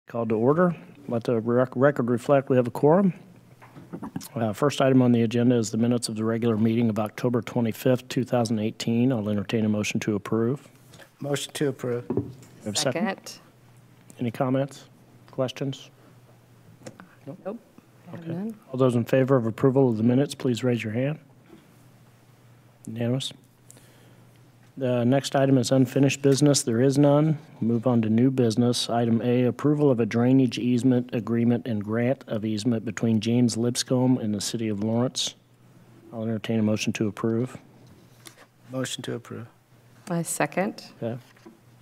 Called to order. Let the record reflect we have a quorum. First item on the agenda is the minutes of the regular meeting of October 25th, 2018. I'll entertain a motion to approve. Motion to approve. Have a second? Any comments, questions? Nope. I have none. All those in favor of approval of the minutes, please raise your hand. Unanimous. The next item is unfinished business. There is none. Move on to new business. Item A, approval of a drainage easement agreement and grant of easement between James Lipscomb and the City of Lawrence. I'll entertain a motion to approve. Motion to approve. I second. Okay.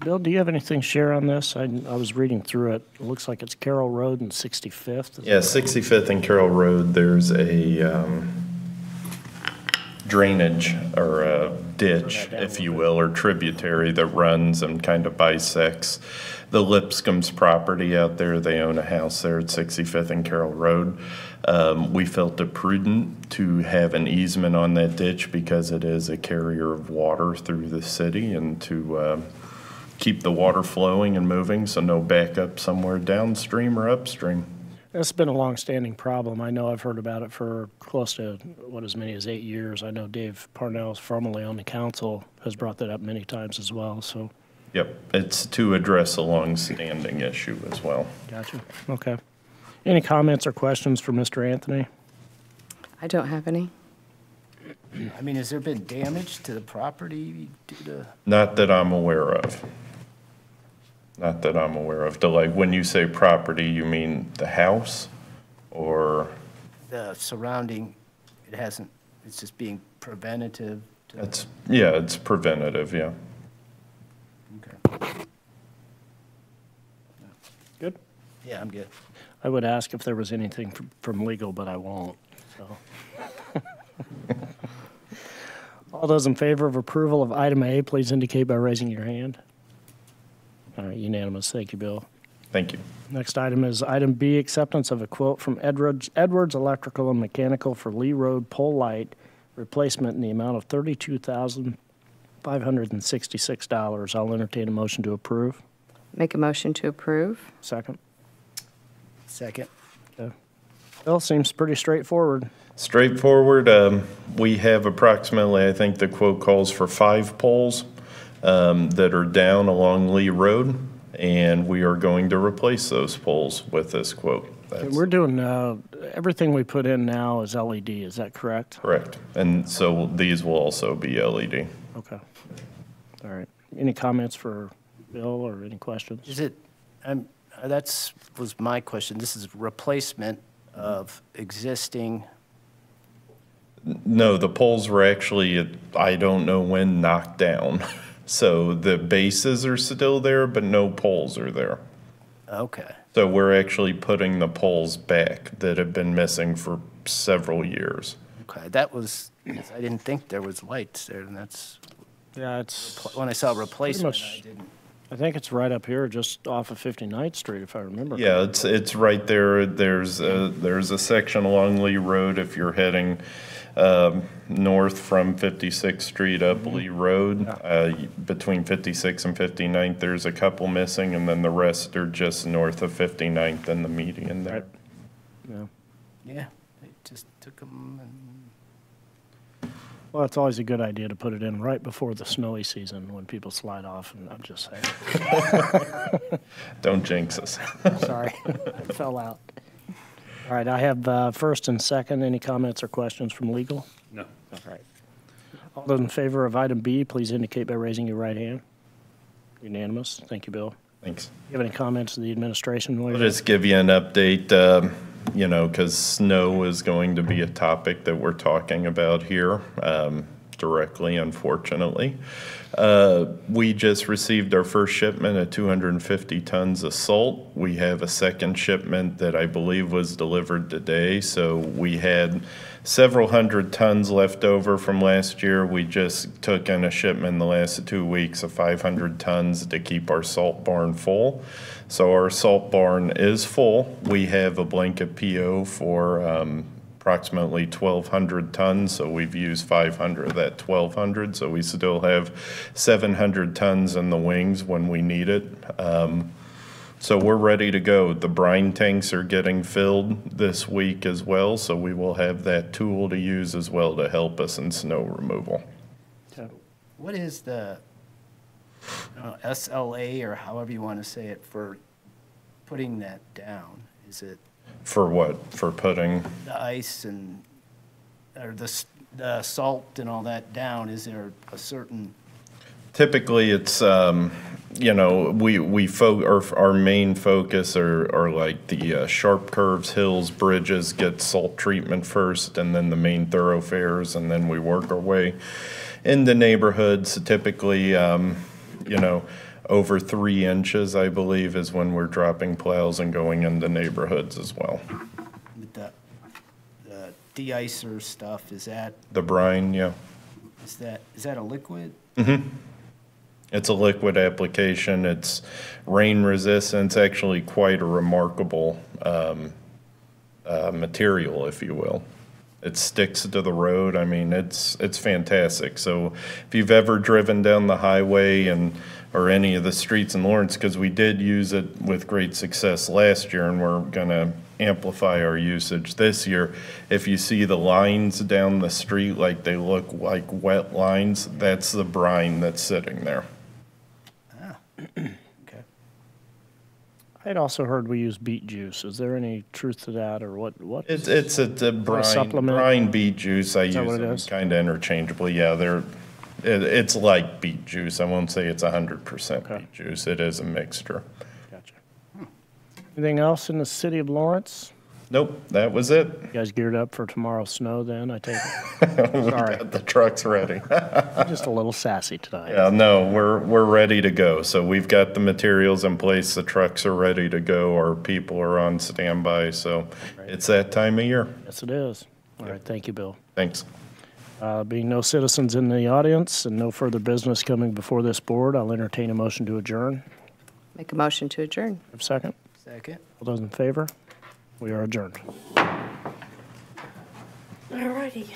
Bill, do you have anything to share on this? I was reading through it. It looks like it's Carroll Road and 65th. Yeah, 65th and Carroll Road, there's a drainage or a ditch, if you will, or tributary that runs and kind of bisects the Lipscomb's property out there. They own a house there at 65th and Carroll Road. We felt it prudent to have an easement on that ditch because it is a carrier of water through the city, and to keep the water flowing and moving so no backup somewhere downstream or upstream. That's been a long-standing problem. I know I've heard about it for close to, as many as 8 years. I know Dave Parnell, formerly on the council, has brought that up many times as well, so. Yep, it's to address a long-standing issue as well. Gotcha, okay. Any comments or questions for Mr. Anthony? I don't have any. I mean, has there been damage to the property due to? Not that I'm aware of. Not that I'm aware of. Like, when you say property, you mean the house or? The surrounding, it hasn't, it's just being preventative? It's preventative, yeah. Okay. Good. Yeah, I'm good. I would ask if there was anything from legal, but I won't, so. All those in favor of approval of item A, please indicate by raising your hand. All right, unanimous. Thank you, Bill. Thank you. Next item is item B, acceptance of a quote from Edwards Electrical and Mechanical for Lee Road pole light replacement in the amount of $32,566. I'll entertain a motion to approve. Make a motion to approve. Second. Second. Okay. Bill, seems pretty straightforward. Straightforward. We have approximately, I think the quote calls for 5 poles that are down along Lee Road, and we are going to replace those poles with this quote. We're doing, everything we put in now is LED, is that correct? Correct. And so these will also be LED. Okay. All right. Any comments for Bill or any questions? Is it, that's was my question. This is replacement of existing. No, the poles were actually, I don't know when, knocked down. So the bases are still there, but no poles are there. Okay. So we're actually putting the poles back that have been missing for several years. Okay, that was, I didn't think there was lights there, and that's, Yeah, it's, when I saw replacement, much- I didn't. I think it's right up here, just off of 59th Street, if I remember. Yeah, it's right there. There's a section along Lee Road if you're heading north from 56th Street up Lee Road. Between 56th and 59th, there's a couple missing, and then the rest are just north of 59th and the median there. Right. Yeah. Yeah, they just took them and. Well, it's always a good idea to put it in right before the snowy season when people slide off, and I'm just saying. Don't jinx us. Sorry, I fell out. All right, I have first and second. Any comments or questions from legal? No. All right. All those in favor of item B, please indicate by raising your right hand. Unanimous. Thank you, Bill. Thanks. Do you have any comments to the administration? I'll just give you an update, because snow is going to be a topic that we're talking about here directly, unfortunately. We just received our first shipment of 250 tons of salt. We have a second shipment that I believe was delivered today. So we had several hundred tons left over from last year. We just took in a shipment in the last 2 weeks of 500 tons to keep our salt barn full. So our salt barn is full. We have a blanket PO for approximately 1,200 tons, so we've used 500 of that 1,200, so we still have 700 tons in the wings when we need it. So we're ready to go. The brine tanks are getting filled this week as well, so we will have that tool to use as well to help us in snow removal. What is the SLA, or however you want to say it, for putting that down? Is it For what? For putting, the ice and, or the salt and all that down? Is there a certain, typically it's, you know, our main focus are like the sharp curves, hills, bridges, get salt treatment first, and then the main thoroughfares, and then we work our way into neighborhoods. Typically, you know, over 3 inches, I believe, is when we're dropping plows and going into neighborhoods as well. with the de-icer stuff, is that The brine, yeah. is that a liquid? It's a liquid application. It's rain resistant. It's actually quite a remarkable material, if you will. It sticks to the road. I mean, it's fantastic. So if you've ever driven down the highway or any of the streets in Lawrence, because we did use it with great success last year, and we're going to amplify our usage this year. If you see the lines down the street, like they look like wet lines, that's the brine that's sitting there. Okay. I had also heard we use beet juice. Is there any truth to that, or what? It's a brine, supplement? brine beet juice. I use that what it them is? kind of interchangeably. Yeah, it's like beet juice. I won't say it's 100% Okay. beet juice. It is a mixture. Gotcha. Anything else in the city of Lawrence? Nope, that was it. You guys geared up for tomorrow's snow then, I take it? Sorry, The truck's ready. I'm just a little sassy tonight. Yeah, no, we're ready to go. So we've got the materials in place. The trucks are ready to go. Our people are on standby. So it's that time of year. Yes, it is. All right, thank you, Bill. Thanks. Being no citizens in the audience and no further business coming before this board, I'll entertain a motion to adjourn. Make a motion to adjourn. Have a second? Second? All those in favor? We are adjourned. All righty.